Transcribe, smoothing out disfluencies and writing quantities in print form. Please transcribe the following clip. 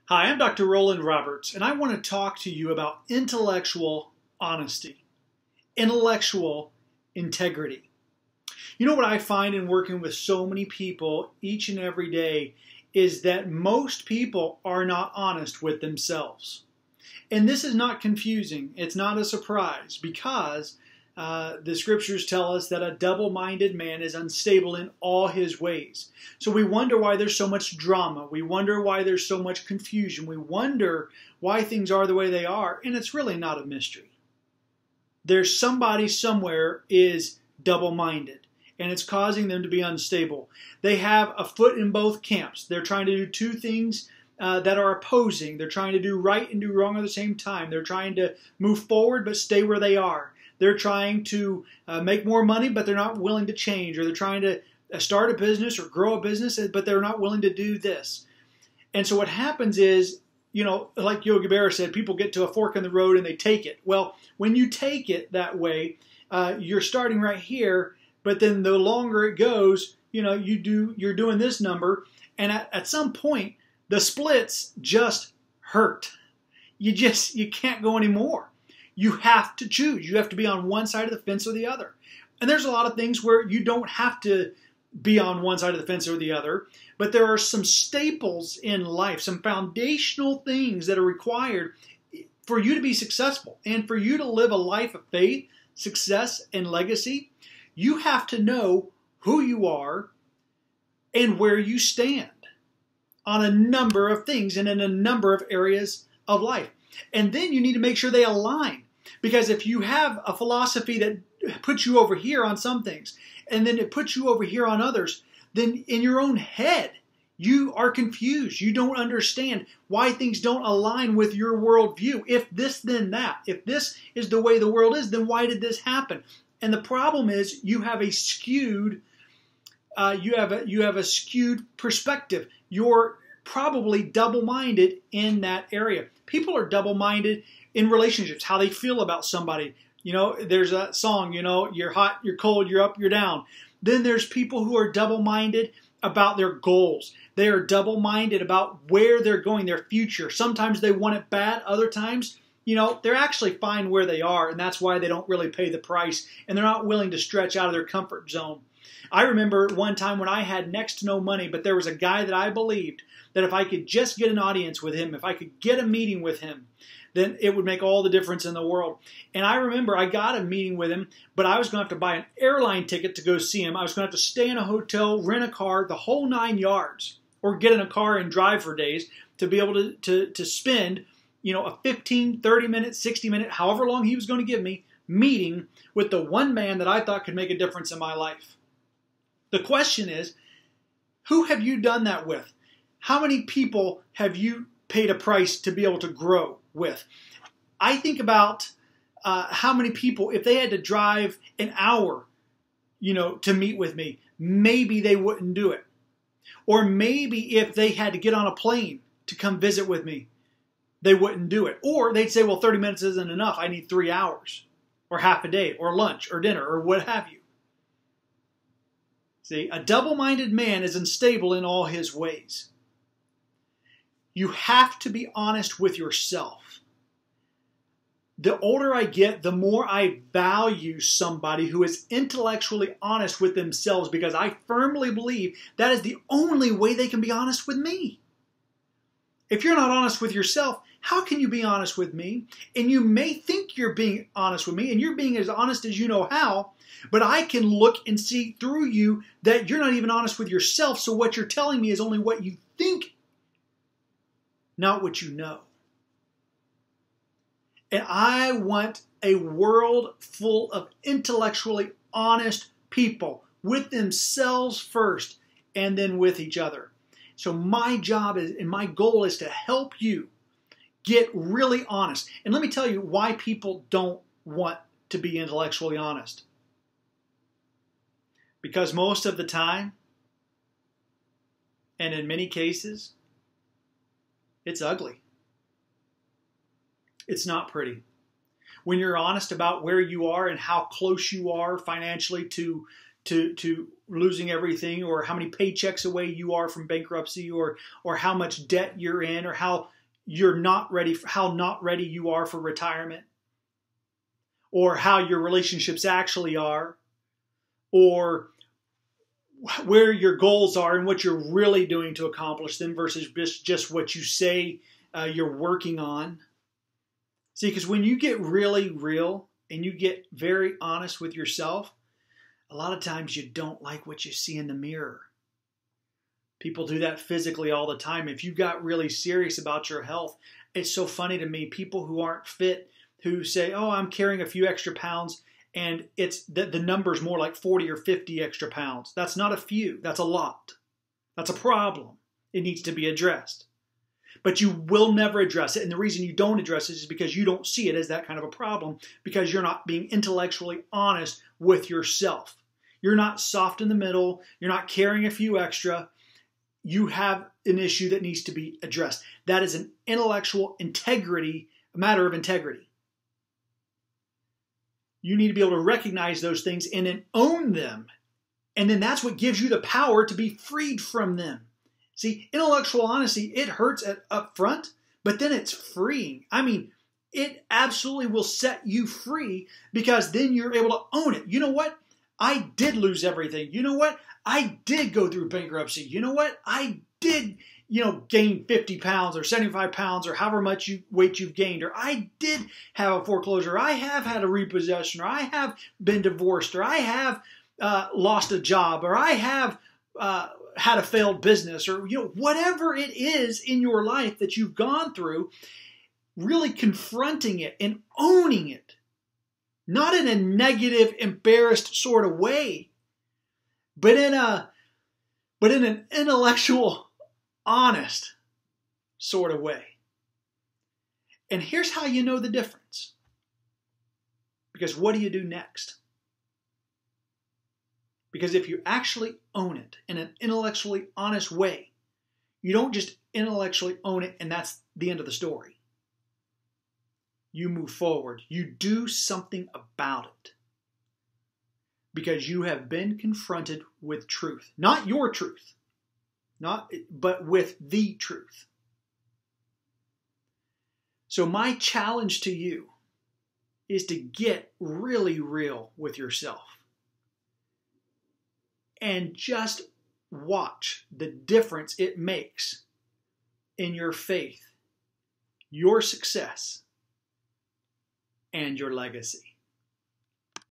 Hi, I'm Dr. Rollan Roberts, and I want to talk to you about intellectual honesty, intellectual integrity. You know what I find in working with so many people each and every day is that most people are not honest with themselves. And this is not confusing. It's not a surprise because the scriptures tell us that a double-minded man is unstable in all his ways. So we wonder why there's so much drama. We wonder why there's so much confusion. We wonder why things are the way they are, and it's really not a mystery. There's somebody somewhere is double-minded, and it's causing them to be unstable. They have a foot in both camps. They're trying to do two things that are opposing. They're trying to do right and do wrong at the same time. They're trying to move forward but stay where they are. They're trying to make more money, but they're not willing to change. Or they're trying to start a business or grow a business, but they're not willing to do this. And so what happens is, like Yogi Berra said, people get to a fork in the road and they take it. Well, when you take it that way, you're starting right here, but then the longer it goes, you're doing this number. And at some point, the splits just hurt. You can't go anymore. You have to choose. You have to be on one side of the fence or the other. And there's a lot of things where you don't have to be on one side of the fence or the other, but there are some staples in life, some foundational things that are required for you to be successful and for you to live a life of faith, success, and legacy. You have to know who you are and where you stand on a number of things and in a number of areas of life. And then you need to make sure they align. Because if you have a philosophy that puts you over here on some things, and then it puts you over here on others, then in your own head, you are confused. You don't understand why things don't align with your worldview. If this, then that. If this is the way the world is, then why did this happen? And the problem is you have a skewed, skewed perspective. You're probably double-minded in that area. People are double-minded in relationships, how they feel about somebody. There's that song, you're hot, you're cold, you're up, you're down. Then there's people who are double-minded about their goals. They are double-minded about where they're going, their future. Sometimes they want it bad. Other times, they're actually fine where they are, and that's why they don't really pay the price, and they're not willing to stretch out of their comfort zone. I remember one time when I had next to no money, but there was a guy that I believed that if I could just get an audience with him, if I could get a meeting with him, then it would make all the difference in the world. And I remember I got a meeting with him, but I was going to have to buy an airline ticket to go see him. I was going to have to stay in a hotel, rent a car, the whole 9 yards, or get in a car and drive for days to be able to spend, a 15, 30-minute, 60-minute, however long he was going to give me, meeting with the one man that I thought could make a difference in my life. The question is, who have you done that with? How many people have you paid a price to be able to grow with? I think about how many people, if they had to drive an hour, to meet with me, maybe they wouldn't do it. Or maybe if they had to get on a plane to come visit with me, they wouldn't do it. Or they'd say, well, 30 minutes isn't enough. I need 3 hours or half a day or lunch or dinner or what have you. See, a double-minded man is unstable in all his ways. You have to be honest with yourself. The older I get, the more I value somebody who is intellectually honest with themselves because I firmly believe that is the only way they can be honest with me. If you're not honest with yourself, how can you be honest with me? And you may think you're being honest with me and you're being as honest as you know how, but I can look and see through you that you're not even honest with yourself, so what you're telling me is only what you think, not what you know. And I want a world full of intellectually honest people with themselves first and then with each other. So my job is, and my goal is to help you get really honest. And let me tell you why people don't want to be intellectually honest. Because most of the time, and in many cases, it's ugly. It's not pretty. When you're honest about where you are and how close you are financially to losing everything, or how many paychecks away you are from bankruptcy, or how much debt you're in, or how you're not ready for, how not ready you are for retirement, or how your relationships actually are, or where your goals are and what you're really doing to accomplish them versus just what you say you're working on. See, because when you get really real and you get very honest with yourself, a lot of times you don't like what you see in the mirror. People do that physically all the time. If you got really serious about your health, it's so funny to me, people who aren't fit, who say, oh, I'm carrying a few extra pounds, and it's the number's more like 40 or 50 extra pounds. That's not a few. That's a lot. That's a problem. It needs to be addressed. But you will never address it. And the reason you don't address it is because you don't see it as that kind of a problem, because you're not being intellectually honest with yourself. You're not soft in the middle. You're not carrying a few extra. You have an issue that needs to be addressed. That is an intellectual integrity, a matter of integrity. You need to be able to recognize those things and then own them. And then that's what gives you the power to be freed from them. See, intellectual honesty, it hurts up front, but then it's freeing. I mean, it absolutely will set you free, because then you're able to own it. You know what? I did lose everything. You know what? I did go through bankruptcy. You know what? I did, gain 50 pounds or 75 pounds or however much weight you've gained. Or I did have a foreclosure. I have had a repossession. Or I have been divorced. Or I have lost a job. Or I have had a failed business. Or, whatever it is in your life that you've gone through, really confronting it and owning it. Not in a negative, embarrassed sort of way, but in an intellectual, honest sort of way. And here's how you know the difference. Because what do you do next? Because if you actually own it in an intellectually honest way, you don't just intellectually own it and that's the end of the story. You move forward. You do something about it. Because you have been confronted with truth. Not your truth. But with the truth. So my challenge to you is to get really real with yourself. And just watch the difference it makes in your faith, your success, and your legacy.